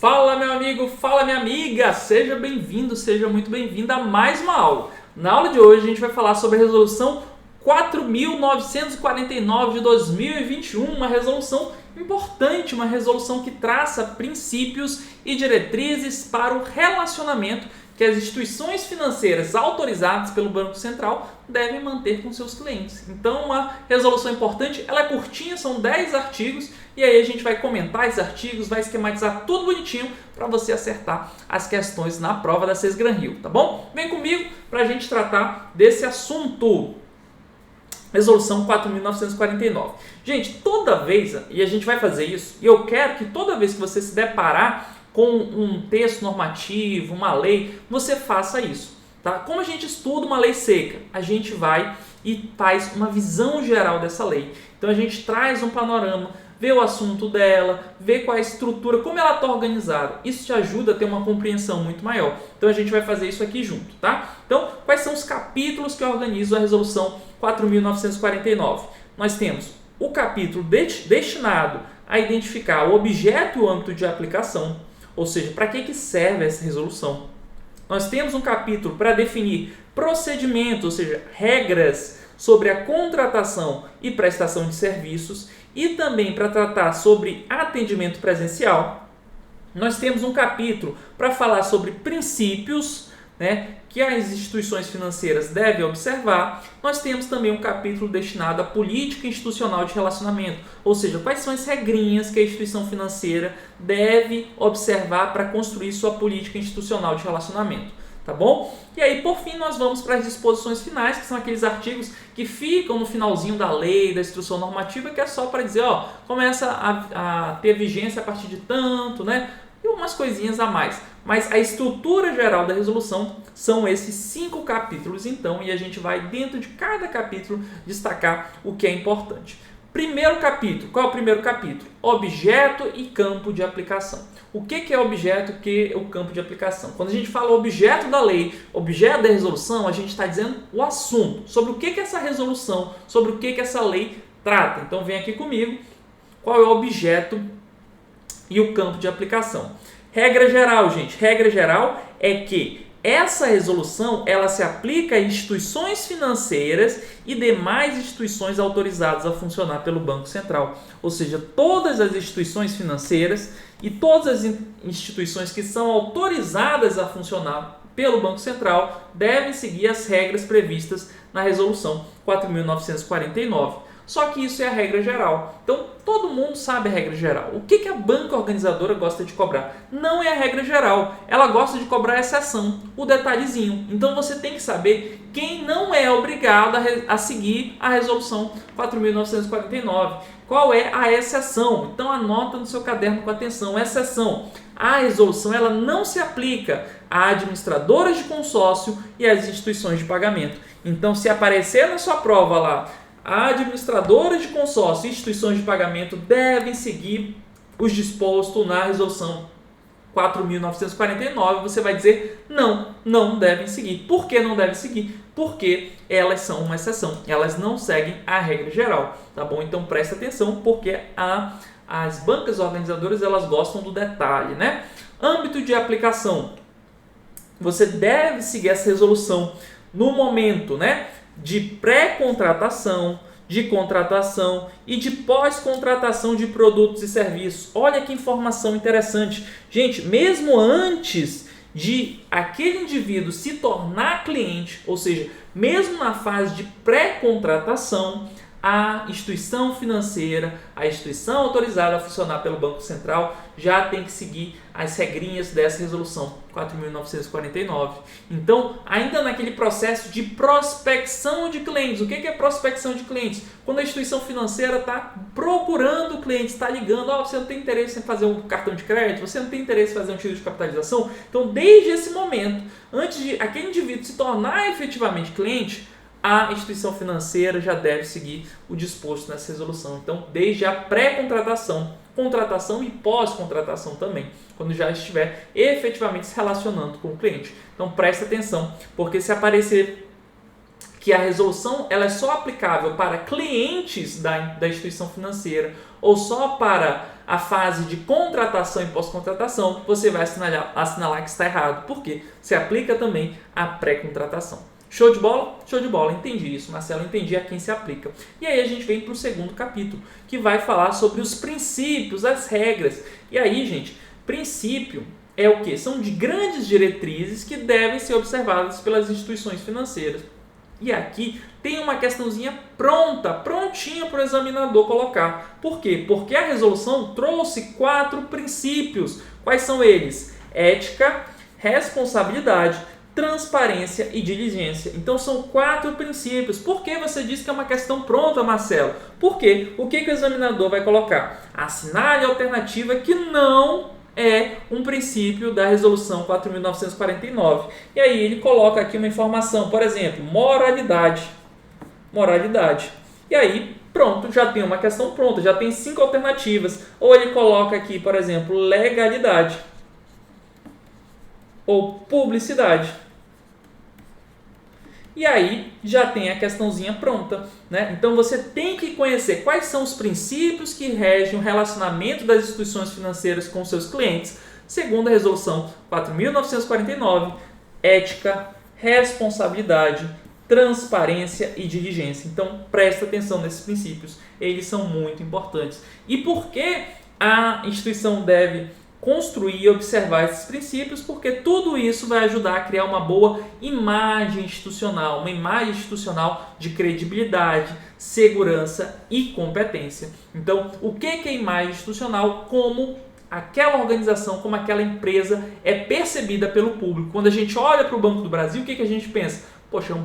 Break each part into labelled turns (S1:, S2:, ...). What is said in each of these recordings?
S1: Fala meu amigo, fala minha amiga, seja bem-vindo, seja muito bem-vinda a mais uma aula. Na aula de hoje a gente vai falar sobre a resolução 4.949 de 2021, uma resolução importante, uma resolução que traça princípios e diretrizes para o relacionamento que as instituições financeiras autorizadas pelo Banco Central devem manter com seus clientes. Então, uma resolução importante, ela é curtinha, são 10 artigos, e aí a gente vai comentar esses artigos, vai esquematizar tudo bonitinho para você acertar as questões na prova da Sesgran Rio, tá bom? Vem comigo para a gente tratar desse assunto. Resolução 4.949. Gente, toda vez, e a gente vai fazer isso, e eu quero que toda vez que você se deparar com um texto normativo, uma lei, você faça isso, tá? Como a gente estuda uma lei seca, a gente vai e faz uma visão geral dessa lei. Então a gente traz um panorama, vê o assunto dela, vê qual é a estrutura, como ela está organizada. Isso te ajuda a ter uma compreensão muito maior. Então a gente vai fazer isso aqui junto, tá? Então, quais são os capítulos que organizam a resolução 4.949? Nós temos o capítulo destinado a identificar o objeto e o âmbito de aplicação, ou seja, para que serve essa resolução. Nós temos um capítulo para definir procedimentos, ou seja, regras sobre a contratação e prestação de serviços, e também para tratar sobre atendimento presencial. Nós temos um capítulo para falar sobre princípios, que as instituições financeiras devem observar. Nós temos também um capítulo destinado à política institucional de relacionamento, ou seja, quais são as regrinhas que a instituição financeira deve observar para construir sua política institucional de relacionamento, tá bom? E aí, por fim, nós vamos para as disposições finais, que são aqueles artigos que ficam no finalzinho da lei, da instrução normativa, que é só para dizer, começa a ter vigência a partir de tanto, e umas coisinhas a mais. Mas a estrutura geral da resolução são esses 5 capítulos, então, e a gente vai, dentro de cada capítulo, destacar o que é importante. Primeiro capítulo. Qual é o primeiro capítulo? Objeto e campo de aplicação. O que é objeto e o que é o campo de aplicação? Quando a gente fala objeto da lei, objeto da resolução, a gente está dizendo o assunto, sobre o que é essa resolução, sobre o que essa lei trata. Então, vem aqui comigo. Qual é o objeto e o campo de aplicação? Regra geral, gente. Regra geral é que essa resolução ela se aplica a instituições financeiras e demais instituições autorizadas a funcionar pelo Banco Central. Ou seja, todas as instituições financeiras e todas as instituições que são autorizadas a funcionar pelo Banco Central devem seguir as regras previstas na resolução 4.949. Só que isso é a regra geral. Então, todo mundo sabe a regra geral. O que a banca organizadora gosta de cobrar? Não é a regra geral. Ela gosta de cobrar a exceção, o detalhezinho. Então, você tem que saber quem não é obrigado a seguir a resolução 4.949. Qual é a exceção? Então, anota no seu caderno com atenção. Exceção. A resolução ela não se aplica a administradoras de consórcio e às instituições de pagamento. Então, se aparecer na sua prova lá, administradoras de consórcio e instituições de pagamento devem seguir os dispostos na resolução 4.949, você vai dizer não devem seguir. Por que não devem seguir? Porque elas são uma exceção, elas não seguem a regra geral, tá bom? Então presta atenção, porque as bancas organizadoras elas gostam do detalhe, Âmbito de aplicação. Você deve seguir essa resolução no momento, de pré-contratação, de contratação e de pós-contratação de produtos e serviços. Olha que informação interessante. Gente, mesmo antes de aquele indivíduo se tornar cliente, ou seja, mesmo na fase de pré-contratação, a instituição financeira, a instituição autorizada a funcionar pelo Banco Central já tem que seguir as regrinhas dessa resolução 4.949. Então, ainda naquele processo de prospecção de clientes. O que é prospecção de clientes? Quando a instituição financeira está procurando clientes, está ligando, você não tem interesse em fazer um cartão de crédito, você não tem interesse em fazer um título de capitalização. Então, desde esse momento, antes de aquele indivíduo se tornar efetivamente cliente, a instituição financeira já deve seguir o disposto nessa resolução. Então, desde a pré-contratação, contratação e pós-contratação também, quando já estiver efetivamente se relacionando com o cliente. Então, presta atenção, porque se aparecer que a resolução ela é só aplicável para clientes da instituição financeira ou só para a fase de contratação e pós-contratação, você vai assinalar que está errado, porque se aplica também à pré-contratação. Show de bola? Show de bola, entendi isso, Marcelo, entendi a quem se aplica. E aí a gente vem para o segundo capítulo, que vai falar sobre os princípios, as regras. E aí, gente, princípio é o quê? São de grandes diretrizes que devem ser observadas pelas instituições financeiras. E aqui tem uma questãozinha prontinha para o examinador colocar. Por quê? Porque a resolução trouxe 4 princípios. Quais são eles? Ética, responsabilidade, transparência e diligência. Então são 4 princípios. Por que você diz que é uma questão pronta, Marcelo? Porque o que o examinador vai colocar? Assinale a alternativa que não é um princípio da resolução 4.949. E aí ele coloca aqui uma informação, por exemplo, moralidade. E aí, pronto, já tem uma questão pronta, já tem 5 alternativas. Ou ele coloca aqui, por exemplo, legalidade. Ou publicidade. E aí já tem a questãozinha pronta, né? Então você tem que conhecer quais são os princípios que regem o relacionamento das instituições financeiras com seus clientes, segundo a resolução 4.949, ética, responsabilidade, transparência e diligência. Então presta atenção nesses princípios, eles são muito importantes. E por que a instituição deve construir e observar esses princípios? Porque tudo isso vai ajudar a criar uma boa imagem institucional, uma imagem institucional de credibilidade, segurança e competência. Então, o que é imagem institucional? Como aquela organização, como aquela empresa é percebida pelo público. Quando a gente olha para o Banco do Brasil, o que a gente pensa? Poxa, é um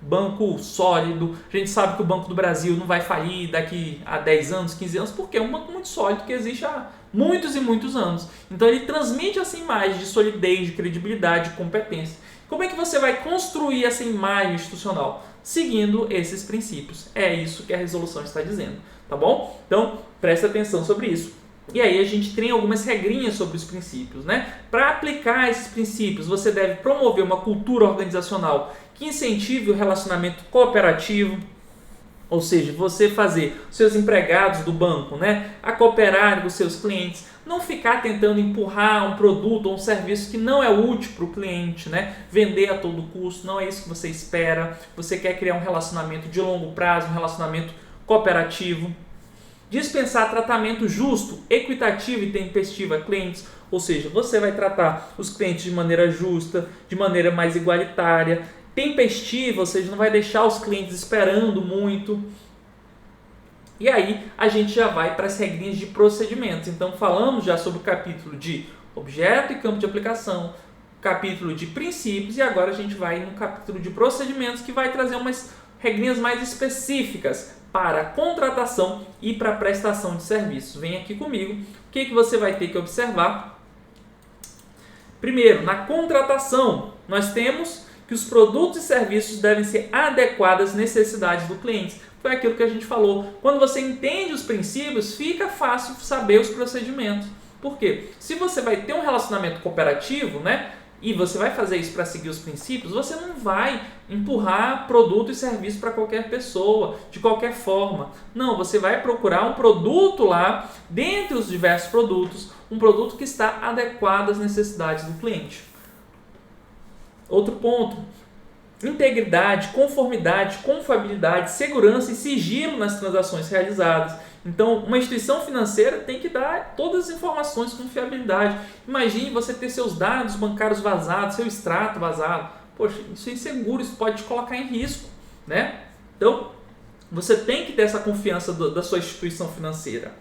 S1: banco sólido, a gente sabe que o Banco do Brasil não vai falir daqui a 10 anos, 15 anos, porque é um banco muito sólido que existe há muitos e muitos anos. Então ele transmite essa imagem de solidez, de credibilidade, de competência. Como é que você vai construir essa imagem institucional? Seguindo esses princípios. É isso que a resolução está dizendo, tá bom? Então presta atenção sobre isso. E aí a gente tem algumas regrinhas sobre os princípios, né? Para aplicar esses princípios, você deve promover uma cultura organizacional que incentive o relacionamento cooperativo, ou seja, você fazer seus empregados do banco, né, a cooperarem com os seus clientes, não ficar tentando empurrar um produto ou um serviço que não é útil para o cliente, né, vender a todo custo, não é isso que você espera. Você quer criar um relacionamento de longo prazo, um relacionamento cooperativo. Dispensar tratamento justo, equitativo e tempestivo a clientes, ou seja, você vai tratar os clientes de maneira justa, de maneira mais igualitária, tempestiva, ou seja, não vai deixar os clientes esperando muito. E aí a gente já vai para as regrinhas de procedimentos. Então falamos já sobre o capítulo de objeto e campo de aplicação, capítulo de princípios, e agora a gente vai no capítulo de procedimentos, que vai trazer umas regrinhas mais específicas para a contratação e para a prestação de serviços. Vem aqui comigo. O que você vai ter que observar? Primeiro, na contratação, nós temos que os produtos e serviços devem ser adequados às necessidades do cliente. Foi aquilo que a gente falou. Quando você entende os princípios, fica fácil saber os procedimentos. Por quê? Se você vai ter um relacionamento cooperativo, né, e você vai fazer isso para seguir os princípios, você não vai empurrar produto e serviço para qualquer pessoa, de qualquer forma. Não, você vai procurar um produto lá, dentre os diversos produtos, um produto que está adequado às necessidades do cliente. Outro ponto: integridade, conformidade, confiabilidade, segurança e sigilo nas transações realizadas. Então, uma instituição financeira tem que dar todas as informações com fiabilidade. Imagine você ter seus dados bancários vazados, seu extrato vazado. Poxa, isso é inseguro, isso pode te colocar em risco, né? Então, você tem que ter essa confiança da sua instituição financeira.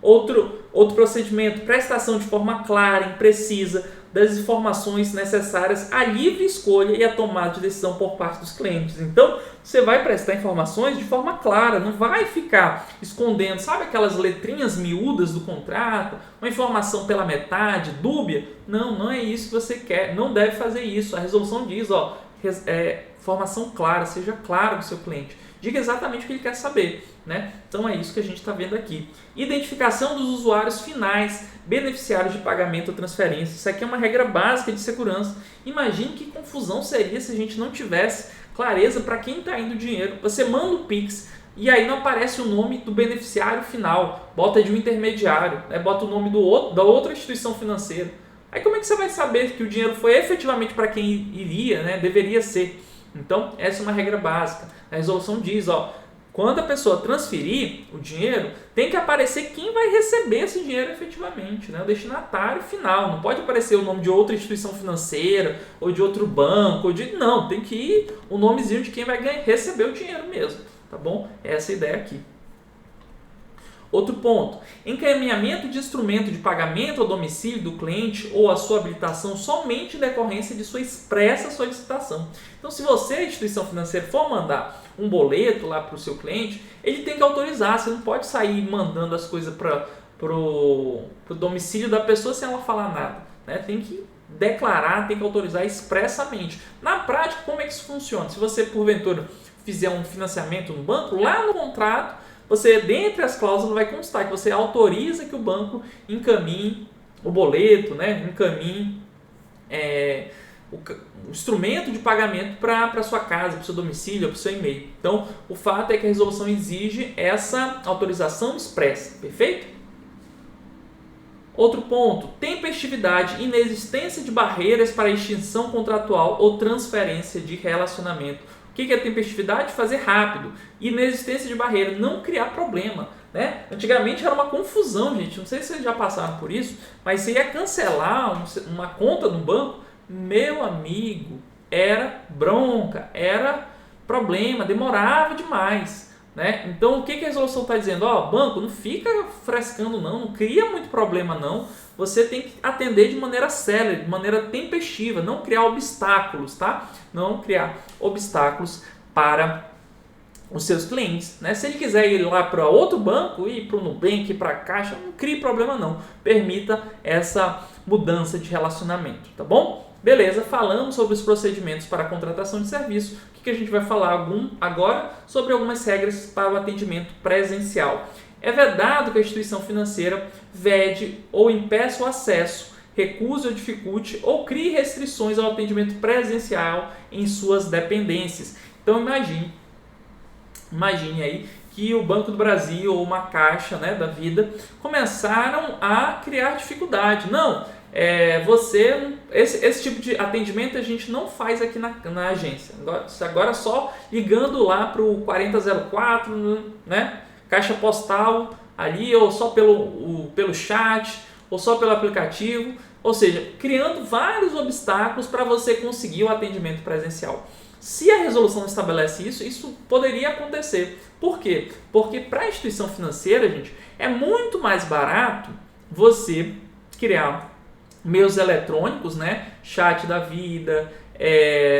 S1: Outro procedimento: prestação de forma clara, imprecisa, das informações necessárias à livre escolha e à tomada de decisão por parte dos clientes. Então, você vai prestar informações de forma clara, não vai ficar escondendo, sabe aquelas letrinhas miúdas do contrato, uma informação pela metade, dúbia? Não é isso que você quer, não deve fazer isso. A resolução diz, informação clara, seja claro com o seu cliente. Diga exatamente o que ele quer saber, né? Então é isso que a gente está vendo aqui. Identificação dos usuários finais, beneficiários de pagamento ou transferência. Isso aqui é uma regra básica de segurança. Imagine que confusão seria se a gente não tivesse clareza para quem está indo o dinheiro. Você manda o Pix, e aí não aparece o nome do beneficiário final, bota de um intermediário, né? Bota o nome da outra instituição financeira. Aí como é que você vai saber que o dinheiro foi efetivamente para quem iria, né? Deveria ser. Então, essa é uma regra básica. A resolução diz, quando a pessoa transferir o dinheiro, tem que aparecer quem vai receber esse dinheiro efetivamente, né? O destinatário final. Não pode aparecer o nome de outra instituição financeira ou de outro banco. Não, tem que ir o nomezinho de quem vai receber o dinheiro mesmo. Tá bom? Essa é a ideia aqui. Outro ponto, encaminhamento de instrumento de pagamento ao domicílio do cliente ou a sua habilitação somente em decorrência de sua expressa solicitação. Então, se você, instituição financeira, for mandar um boleto lá para o seu cliente, ele tem que autorizar, você não pode sair mandando as coisas para o domicílio da pessoa sem ela falar nada, né? Tem que declarar, tem que autorizar expressamente. Na prática, como é que isso funciona? Se você, porventura, fizer um financiamento no banco, lá no contrato, você, dentre as cláusulas, vai constar que você autoriza que o banco encaminhe o boleto, né? Encaminhe o instrumento de pagamento para a sua casa, para o seu domicílio, para o seu e-mail. Então, o fato é que a resolução exige essa autorização expressa, perfeito? Outro ponto, tempestividade, inexistência de barreiras para extinção contratual ou transferência de relacionamento. O que é tempestividade? Fazer rápido. Inexistência de barreira, não criar problema, né? Antigamente era uma confusão, gente. Não sei se vocês já passaram por isso, mas você ia cancelar uma conta no banco, meu amigo, era bronca, era problema, demorava demais, né? Então o que a resolução está dizendo? Banco, não fica frescando não cria muito problema não. Você tem que atender de maneira célere, de maneira tempestiva, não criar obstáculos, tá? Não criar obstáculos para os seus clientes, né? Se ele quiser ir lá para outro banco, ir para o Nubank, para a Caixa, não crie problema não. Permita essa mudança de relacionamento, tá bom? Beleza, falamos sobre os procedimentos para a contratação de serviço. O que a gente vai falar agora? Sobre algumas regras para o atendimento presencial. É vedado que a instituição financeira vede ou impeça o acesso, recuse ou dificulte ou crie restrições ao atendimento presencial em suas dependências. Então imagine aí que o Banco do Brasil ou uma Caixa, né, da vida começaram a criar dificuldade. Não, esse tipo de atendimento a gente não faz aqui na agência. Agora só ligando lá para o 4004, né? Caixa postal ali, ou só pelo chat, ou só pelo aplicativo, ou seja, criando vários obstáculos para você conseguir o atendimento presencial. Se a resolução estabelece isso poderia acontecer. Por quê? Porque para a instituição financeira, gente, é muito mais barato você criar meios eletrônicos, né? Chat da vida,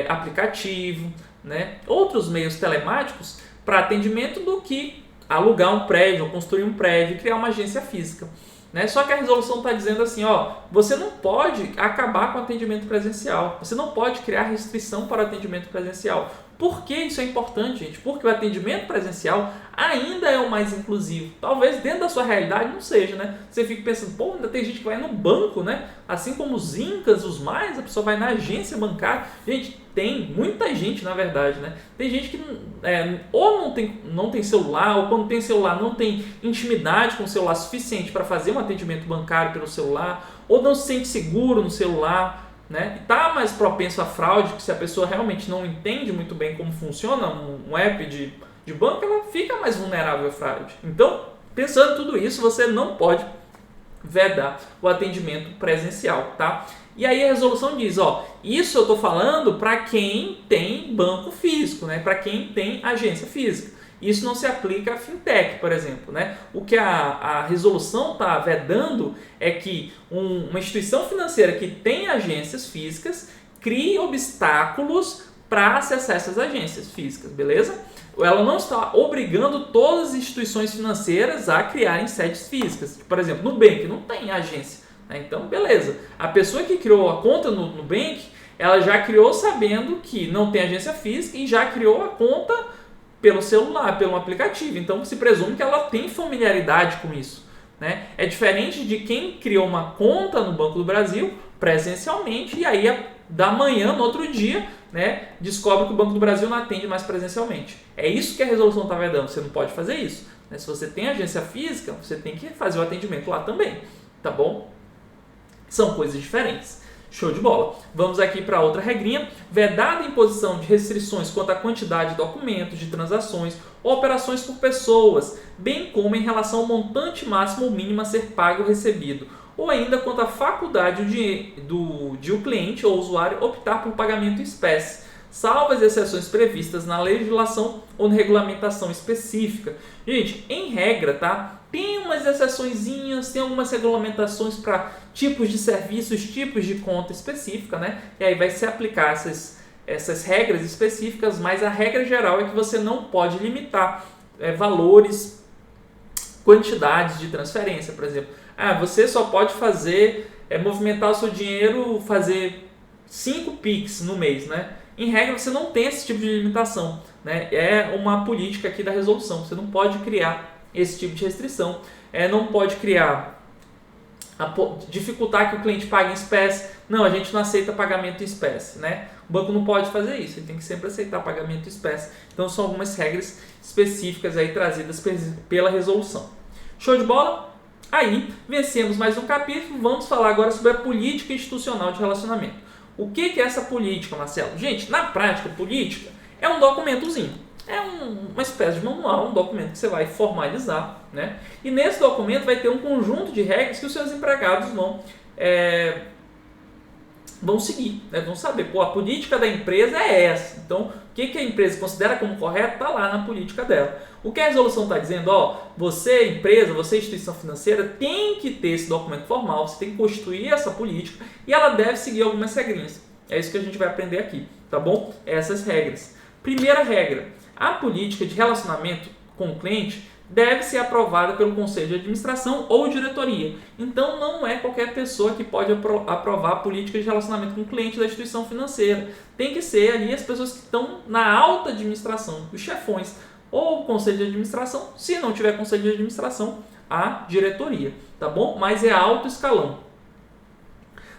S1: aplicativo, né? Outros meios telemáticos para atendimento do que alugar um prédio, ou construir um prédio e criar uma agência física, né? Só que a resolução está dizendo assim, você não pode acabar com o atendimento presencial, você não pode criar restrição para o atendimento presencial. Por que isso é importante, gente? Porque o atendimento presencial ainda é o mais inclusivo. Talvez dentro da sua realidade não seja, né? Você fica pensando, ainda tem gente que vai no banco, né? Assim como os incas, os maias, a pessoa vai na agência bancária. Gente, tem muita gente, na verdade, né? Tem gente que ou não tem celular, ou quando tem celular não tem intimidade com o celular suficiente para fazer um atendimento bancário pelo celular, ou não se sente seguro no celular, né? Está mais propenso à fraude, que se a pessoa realmente não entende muito bem como funciona um app de banco, ela fica mais vulnerável à fraude. Então, pensando em tudo isso, você não pode vedar o atendimento presencial, tá? E aí a resolução diz, isso eu estou falando para quem tem banco físico, né? Para quem tem agência física. Isso não se aplica a fintech, por exemplo, né? O que a resolução está vedando é que uma instituição financeira que tem agências físicas crie obstáculos para acessar essas agências físicas, beleza? Ela não está obrigando todas as instituições financeiras a criarem sedes físicas. Por exemplo, Nubank não tem agência, né? Então, beleza. A pessoa que criou a conta no Nubank, ela já criou sabendo que não tem agência física e já criou a conta pelo celular, pelo aplicativo. Então, se presume que ela tem familiaridade com isso, né? É diferente de quem criou uma conta no Banco do Brasil presencialmente e aí da manhã, no outro dia, né, descobre que o Banco do Brasil não atende mais presencialmente. É isso que a resolução está vedando, você não pode fazer isso, né? Se você tem agência física, você tem que fazer o atendimento lá também, tá bom? São coisas diferentes. Show de bola. Vamos aqui para outra regrinha. Vedada a imposição de restrições quanto à quantidade de documentos, de transações ou operações por pessoas, bem como em relação ao montante máximo ou mínimo a ser pago ou recebido, ou ainda quanto à faculdade de o cliente ou usuário optar por pagamento em espécie, salvo as exceções previstas na legislação ou na regulamentação específica. Gente, em regra, tá? Tem umas exceçõezinhas, tem algumas regulamentações para tipos de serviços, tipos de conta específica, né? E aí vai se aplicar essas regras específicas, mas a regra geral é que você não pode limitar valores, quantidades de transferência, por exemplo. Você só pode movimentar o seu dinheiro, fazer 5 Pix no mês, né? Em regra, você não tem esse tipo de limitação, né? É uma política aqui da resolução. Você não pode criar esse tipo de restrição. Não pode dificultar que o cliente pague em espécie. Não, a gente não aceita pagamento em espécie, né? O banco não pode fazer isso. Ele tem que sempre aceitar pagamento em espécie. Então, são algumas regras específicas aí trazidas pela resolução. Show de bola? Aí, vencemos mais um capítulo. Vamos falar agora sobre a política institucional de relacionamento. O que é essa política, Marcelo? Gente, na prática, política é um documentozinho. É uma espécie de manual, um documento que você vai formalizar, né? E nesse documento vai ter um conjunto de regras que os seus empregados vão seguir, né? Vão saber, a política da empresa é essa. Então, o que a empresa considera como correto está lá na política dela. O que a resolução está dizendo, você empresa, você instituição financeira tem que ter esse documento formal, você tem que constituir essa política e ela deve seguir algumas regrinhas. É isso que a gente vai aprender aqui, tá bom? Essas regras. Primeira regra, a política de relacionamento com o cliente deve ser aprovada pelo Conselho de Administração ou diretoria. Então, não é qualquer pessoa que pode aprovar a política de relacionamento com o cliente da instituição financeira. Tem que ser ali as pessoas que estão na alta administração, os chefões, ou o Conselho de Administração, se não tiver Conselho de Administração, a diretoria, tá bom? Mas é alto escalão.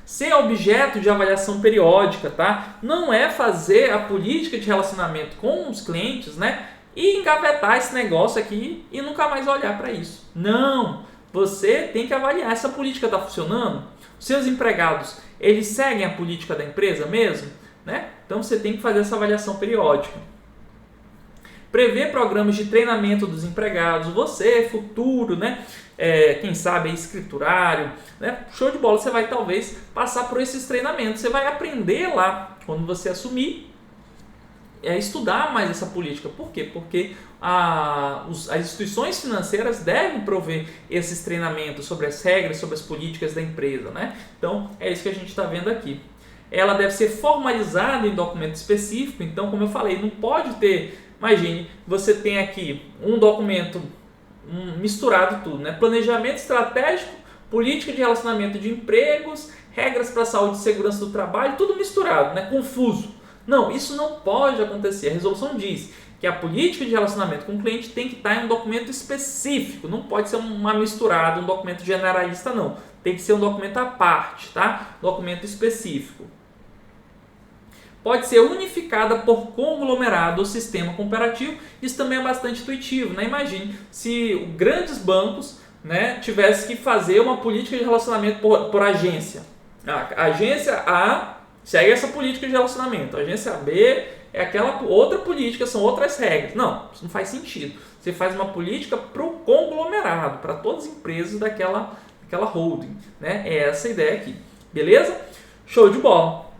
S1: Ser objeto de avaliação periódica, tá? Não é fazer a política de relacionamento com os clientes, né? E engavetar esse negócio aqui e nunca mais olhar para isso. Não! Você tem que avaliar, essa política está funcionando? Os seus empregados, eles seguem a política da empresa mesmo? Né? Então você tem que fazer essa avaliação periódica. Prever programas de treinamento dos empregados, você, futuro, né? Quem sabe escriturário, né? Show de bola, você vai talvez passar por esses treinamentos, você vai aprender lá, quando você assumir, estudar mais essa política. Por quê? Porque as instituições financeiras devem prover esses treinamentos sobre as regras, sobre as políticas da empresa, né? Então, é isso que a gente está vendo aqui. Ela deve ser formalizada em documento específico, então, como eu falei, não pode ter... Imagine, você tem aqui um documento misturado tudo, né? Planejamento estratégico, política de relacionamento de empregos, regras para a saúde e segurança do trabalho, tudo misturado, né? Confuso. Não, isso não pode acontecer. A resolução diz que a política de relacionamento com o cliente tem que estar em um documento específico, não pode ser uma misturada, um documento generalista, não. Tem que ser um documento à parte, tá? Documento específico. Pode ser unificada por conglomerado ou sistema comparativo. Isso também é bastante intuitivo, né? Imagine se grandes bancos, né, tivessem que fazer uma política de relacionamento por agência. A agência A segue essa política de relacionamento. A agência B é aquela outra política, são outras regras. Não, isso não faz sentido. Você faz uma política para o conglomerado, para todas as empresas daquela holding, né? É essa a ideia aqui. Beleza? Show de bola.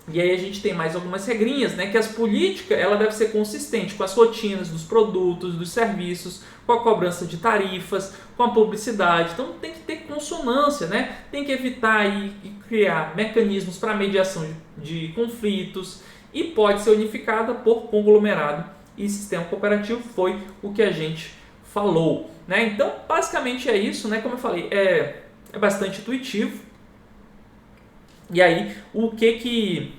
S1: E aí a gente tem mais algumas regrinhas, né? Que as políticas ela deve ser consistente com as rotinas dos produtos, dos serviços, com a cobrança de tarifas, com a publicidade. Então tem que ter consonância, né? Tem que evitar e criar mecanismos para mediação de conflitos e pode ser unificada por conglomerado e sistema cooperativo. Foi o que a gente falou, né? Então basicamente é isso, né? Como eu falei, é bastante intuitivo. E aí, o que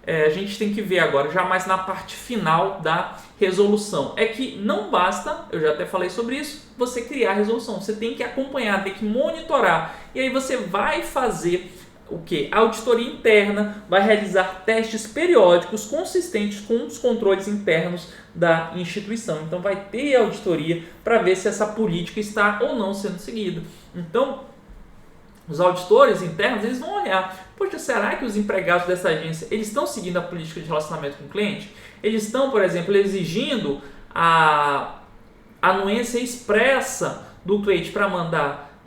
S1: a gente tem que ver agora, já mais na parte final da resolução, é que não basta, eu já até falei sobre isso, você criar a resolução, você tem que acompanhar, tem que monitorar, e aí você vai fazer o que? A auditoria interna, vai realizar testes periódicos consistentes com os controles internos da instituição. Então vai ter auditoria para ver se essa política está ou não sendo seguida. Então, os auditores internos, eles vão olhar, poxa, será que os empregados dessa agência, eles estão seguindo a política de relacionamento com o cliente? Eles estão, por exemplo, exigindo a anuência expressa do cliente para mandar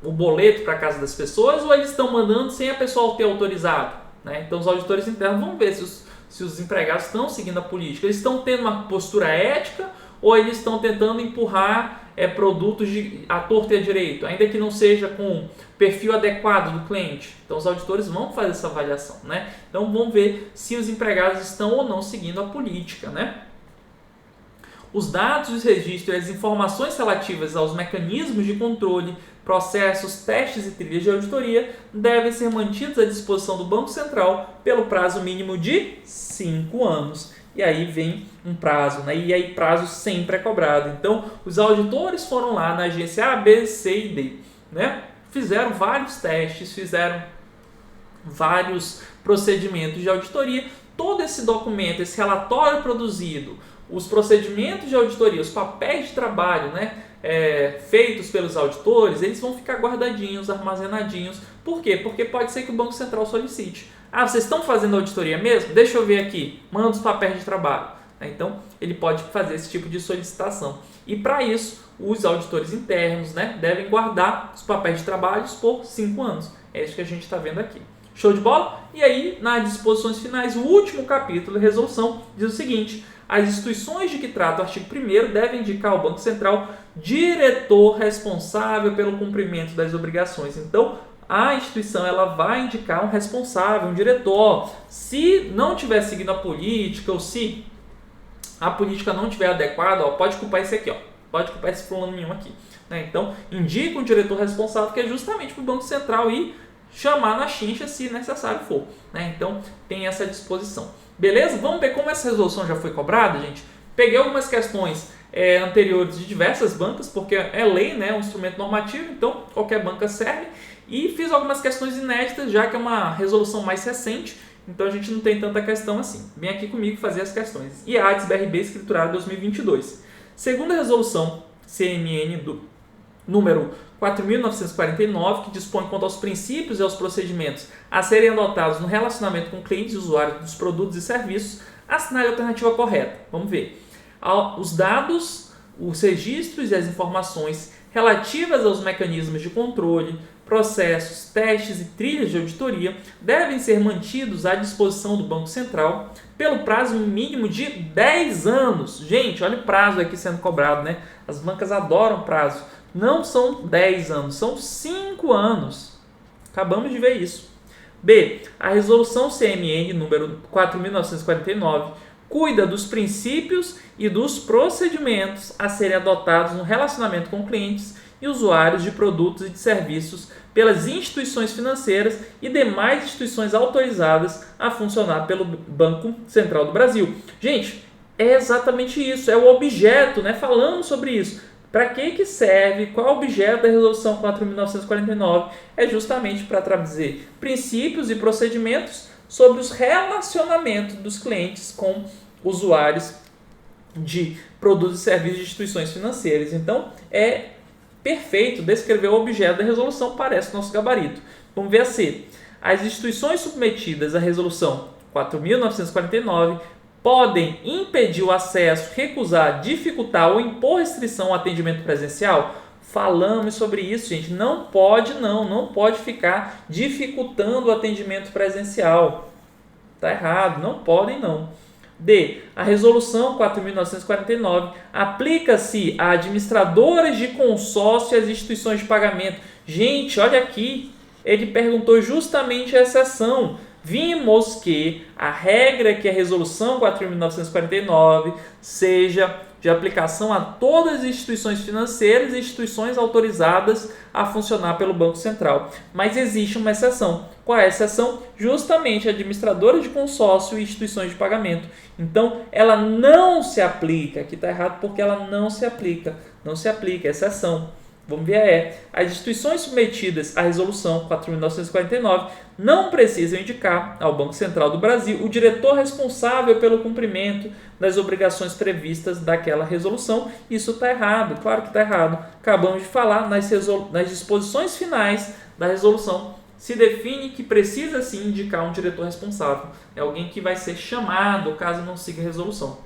S1: o boleto para a casa das pessoas, ou eles estão mandando sem a pessoa ter autorizado, né? Então os auditores internos vão ver se os empregados estão seguindo a política, eles estão tendo uma postura ética ou eles estão tentando empurrar produtos à torta e à direito, ainda que não seja com perfil adequado do cliente. Então os auditores vão fazer essa avaliação, né? Então vão ver se os empregados estão ou não seguindo a política, né? Os dados, os registros e as informações relativas aos mecanismos de controle, processos, testes e trilhas de auditoria devem ser mantidos à disposição do Banco Central pelo prazo mínimo de 5 anos. E aí vem um prazo, né? E aí prazo sempre é cobrado. Então, os auditores foram lá na agência A, B, C e D, né? Fizeram vários testes, fizeram vários procedimentos de auditoria. Todo esse documento, esse relatório produzido, os procedimentos de auditoria, os papéis de trabalho, né, feitos pelos auditores, eles vão ficar guardadinhos, armazenadinhos. Por quê? Porque pode ser que o Banco Central solicite. Ah, vocês estão fazendo auditoria mesmo? Deixa eu ver aqui. Manda os papéis de trabalho. Então, ele pode fazer esse tipo de solicitação. E para isso, os auditores internos, né, devem guardar os papéis de trabalho por 5 anos. É isso que a gente está vendo aqui. Show de bola? E aí, nas disposições finais, o último capítulo da resolução diz o seguinte: as instituições de que trata o artigo 1º devem indicar ao Banco Central diretor responsável pelo cumprimento das obrigações. Então, a instituição ela vai indicar um responsável, um diretor. Se não estiver seguindo a política ou se a política não estiver adequada, pode culpar esse aqui, pode culpar esse fulaninho aqui, né? Então, indica um diretor responsável, que é justamente para o Banco Central ir chamar na chincha se necessário for, né? Então, tem essa disposição. Beleza? Vamos ver como essa resolução já foi cobrada, gente? Peguei algumas questões anteriores de diversas bancas, porque é lei, né? É um instrumento normativo, então qualquer banca serve. E fiz algumas questões inéditas, já que é uma resolução mais recente, então a gente não tem tanta questão assim. Vem aqui comigo fazer as questões. IADES BRB escriturado 2022. Segundo a resolução CNN do número 4.949, que dispõe quanto aos princípios e aos procedimentos a serem adotados no relacionamento com clientes e usuários dos produtos e serviços, assinale a alternativa correta. Vamos ver. Os dados, os registros e as informações relativas aos mecanismos de controle, processos, testes e trilhas de auditoria devem ser mantidos à disposição do Banco Central pelo prazo mínimo de 10 anos. Gente, olha o prazo aqui sendo cobrado, né? As bancas adoram prazo. Não são 10 anos, são 5 anos. Acabamos de ver isso. B. A resolução CMN número 4.949 cuida dos princípios e dos procedimentos a serem adotados no relacionamento com clientes e usuários de produtos e de serviços pelas instituições financeiras e demais instituições autorizadas a funcionar pelo Banco Central do Brasil. Gente, é exatamente isso, é o objeto, né? Falamos sobre isso. Para que serve? Qual é o objeto da resolução 4.949? É justamente para trazer princípios e procedimentos sobre os relacionamentos dos clientes com usuários de produtos e serviços de instituições financeiras. Então, é perfeito descrever o objeto da resolução, parece nosso gabarito. Vamos ver a C. As instituições submetidas à resolução 4.949 podem impedir o acesso, recusar, dificultar ou impor restrição ao atendimento presencial? Falamos sobre isso, gente. Não pode ficar dificultando o atendimento presencial. Está errado, não podem não. D. A resolução 4.949 aplica-se a administradoras de consórcio e às instituições de pagamento. Gente, olha aqui, ele perguntou justamente a exceção. Vimos que a regra que a resolução 4.949 seja de aplicação a todas as instituições financeiras e instituições autorizadas a funcionar pelo Banco Central. Mas existe uma exceção. Qual é a exceção? Justamente administradoras de consórcio e instituições de pagamento. Então, ela não se aplica. Aqui está errado porque ela não se aplica. Não se aplica, é exceção. Vamos ver as instituições submetidas à Resolução 4.949 não precisam indicar ao Banco Central do Brasil o diretor responsável pelo cumprimento das obrigações previstas daquela resolução. Isso está errado, claro que está errado. Acabamos de falar nas disposições finais da resolução. Se define que precisa sim indicar um diretor responsável. É alguém que vai ser chamado caso não siga a resolução.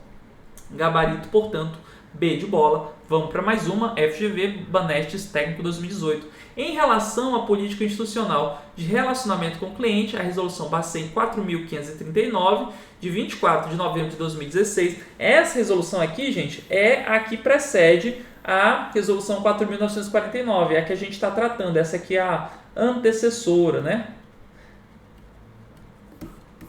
S1: Gabarito, portanto, B de bola. Vamos para mais uma, FGV Banestes Técnico 2018. Em relação à política institucional de relacionamento com o cliente, a resolução Bacen 4.539, de 24 de novembro de 2016. Essa resolução aqui, gente, é a que precede a resolução 4.949, é a que a gente está tratando. Essa aqui é a antecessora, né?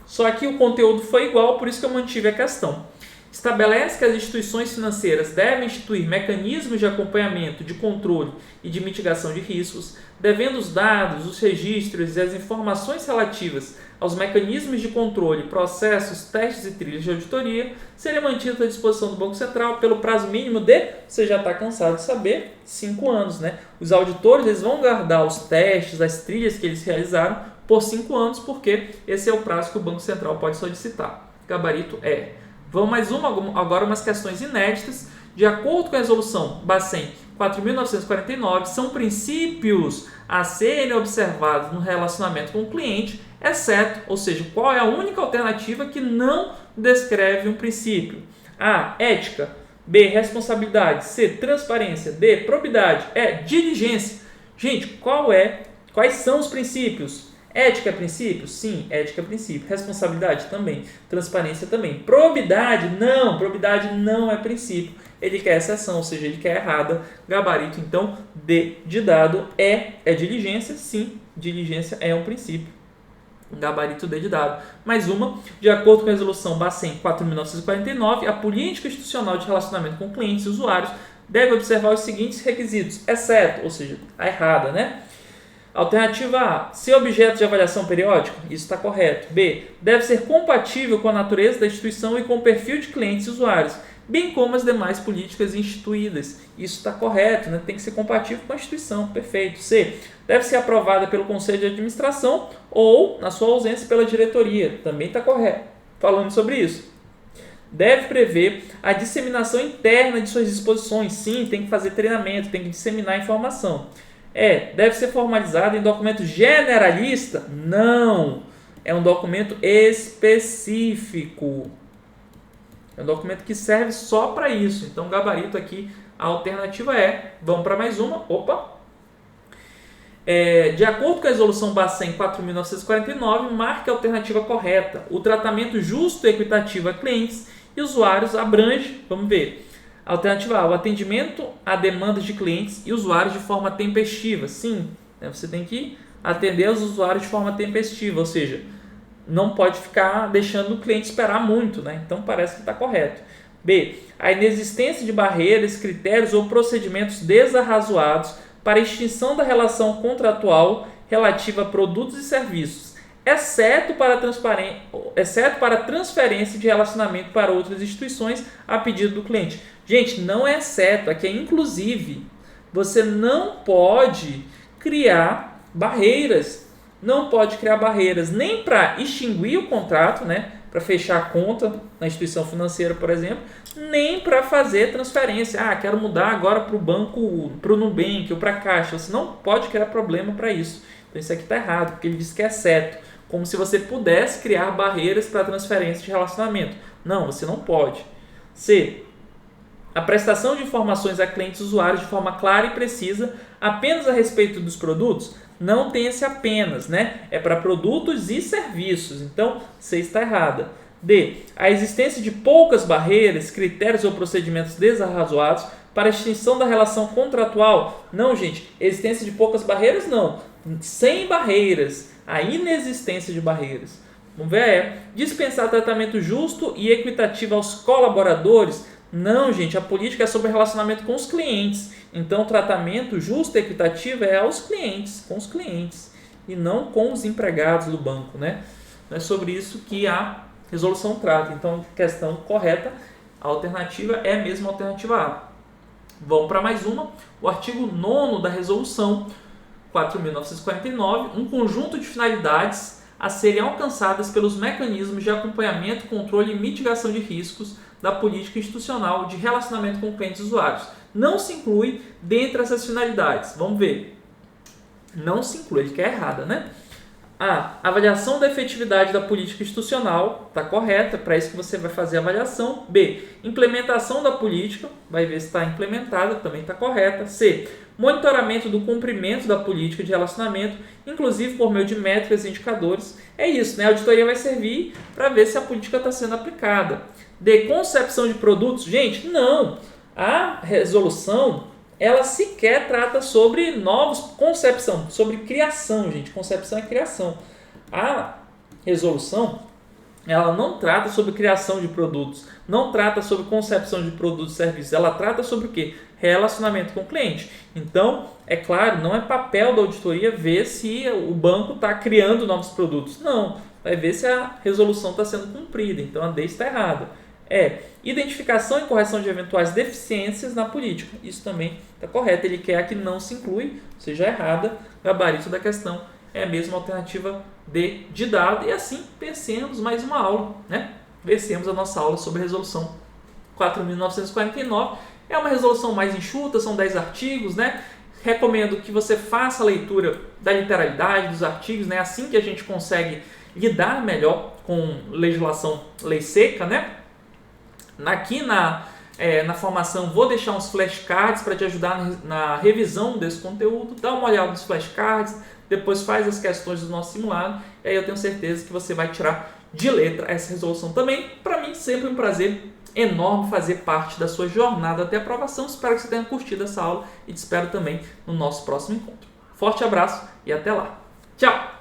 S1: Só que o conteúdo foi igual, por isso que eu mantive a questão. Estabelece que as instituições financeiras devem instituir mecanismos de acompanhamento, de controle e de mitigação de riscos, devendo os dados, os registros e as informações relativas aos mecanismos de controle, processos, testes e trilhas de auditoria serem mantidos à disposição do Banco Central pelo prazo mínimo de, você já está cansado de saber, 5 anos. Né? Os auditores eles vão guardar os testes, as trilhas que eles realizaram por 5 anos, porque esse é o prazo que o Banco Central pode solicitar. Gabarito é. Vamos mais agora umas questões inéditas. De acordo com a resolução Bacen 4.949, são princípios a serem observados no relacionamento com o cliente, exceto, ou seja, qual é a única alternativa que não descreve um princípio? A, ética. B, responsabilidade. C, transparência. D, probidade. E, diligência. Gente, quais são os princípios? Ética é princípio? Sim, ética é princípio. Responsabilidade? Também. Transparência? Também. Probidade? Não, probidade não é princípio. Ele quer exceção, ou seja, ele quer errada. Gabarito, então, D de dado é diligência? Sim, diligência é um princípio. Gabarito D de dado. Mais uma, de acordo com a resolução Bacen 4.949, a política institucional de relacionamento com clientes e usuários deve observar os seguintes requisitos, exceto, ou seja, a errada, né? Alternativa A, ser objeto de avaliação periódica? Isso está correto. B, deve ser compatível com a natureza da instituição e com o perfil de clientes e usuários, bem como as demais políticas instituídas. Isso está correto, né? Tem que ser compatível com a instituição. Perfeito. C, deve ser aprovada pelo Conselho de Administração ou, na sua ausência, pela diretoria. Também está correto. Falando sobre isso. Deve prever a disseminação interna de suas disposições. Sim, tem que fazer treinamento, tem que disseminar informação. Deve ser formalizado em documento generalista? Não, é um documento específico. É um documento que serve só para isso. Então, gabarito aqui, a alternativa é. Vamos para mais uma. De acordo com a resolução Bacen 4.949, marque a alternativa correta. O tratamento justo e equitativo a clientes e usuários abrange, vamos ver. Alternativa A, o atendimento a demandas de clientes e usuários de forma tempestiva. Sim, você tem que atender os usuários de forma tempestiva, ou seja, não pode ficar deixando o cliente esperar muito, né? Então parece que está correto. B, a inexistência de barreiras, critérios ou procedimentos desarrazoados para a extinção da relação contratual relativa a produtos e serviços, exceto para transferência de relacionamento para outras instituições a pedido do cliente. Gente, não é exceto, aqui é inclusive. Você não pode criar barreiras. Não pode criar barreiras nem para extinguir o contrato, né? Para fechar a conta na instituição financeira, por exemplo, nem para fazer transferência. Quero mudar agora para o banco, para o Nubank ou para a Caixa. Você não pode criar problema para isso. Então isso aqui está errado, porque ele diz que é exceto. Como se você pudesse criar barreiras para transferência de relacionamento. Não, você não pode. C, a prestação de informações a clientes e usuários de forma clara e precisa apenas a respeito dos produtos? Não tem esse apenas, né? É para produtos e serviços. Então, C está errada. D, a existência de poucas barreiras, critérios ou procedimentos desarrazoados para a extinção da relação contratual? Não, gente. Existência de poucas barreiras? Não. Sem barreiras. A inexistência de barreiras. Vamos ver, dispensar tratamento justo e equitativo aos colaboradores? Não, gente, a política é sobre relacionamento com os clientes. Então, o tratamento justo e equitativo é aos clientes, com os clientes, e não com os empregados do banco, né? Não é sobre isso que a resolução trata. Então, questão correta, a alternativa é mesmo a alternativa A. Vamos para mais uma. O artigo 9º da resolução 4.949, um conjunto de finalidades a serem alcançadas pelos mecanismos de acompanhamento, controle e mitigação de riscos da política institucional de relacionamento com clientes e usuários. Não se inclui dentre essas finalidades. Vamos ver. Não se inclui, ele quer errada, né? A. Avaliação da efetividade da política institucional, está correta, para isso que você vai fazer a avaliação. B. Implementação da política, vai ver se está implementada, também está correta. C. Monitoramento do cumprimento da política de relacionamento, inclusive por meio de métricas e indicadores. É isso, né? A auditoria vai servir para ver se a política está sendo aplicada. D. Concepção de produtos. Gente, não. A resolução ela sequer trata sobre concepção, sobre criação, gente. Concepção é criação. A resolução, ela não trata sobre criação de produtos, não trata sobre concepção de produtos e serviços, ela trata sobre o quê? Relacionamento com o cliente. Então, é claro, não é papel da auditoria ver se o banco está criando novos produtos. Não, vai ver se a resolução está sendo cumprida. Então, a D está errada. Identificação e correção de eventuais deficiências na política. Isso também está correto. Ele quer que não se inclui, seja errada. O gabarito da questão é a mesma alternativa D de dado. E assim, vencemos mais uma aula, né? Vencemos a nossa aula sobre a resolução 4.949. É uma resolução mais enxuta, são 10 artigos, né? Recomendo que você faça a leitura da literalidade dos artigos, né? Assim que a gente consegue lidar melhor com legislação lei seca, né? Aqui na formação vou deixar uns flashcards para te ajudar na revisão desse conteúdo. Dá uma olhada nos flashcards, depois faz as questões do nosso simulado e aí eu tenho certeza que você vai tirar de letra essa resolução também. Para mim, sempre um prazer enorme fazer parte da sua jornada até a aprovação. Espero que você tenha curtido essa aula e te espero também no nosso próximo encontro. Forte abraço e até lá. Tchau!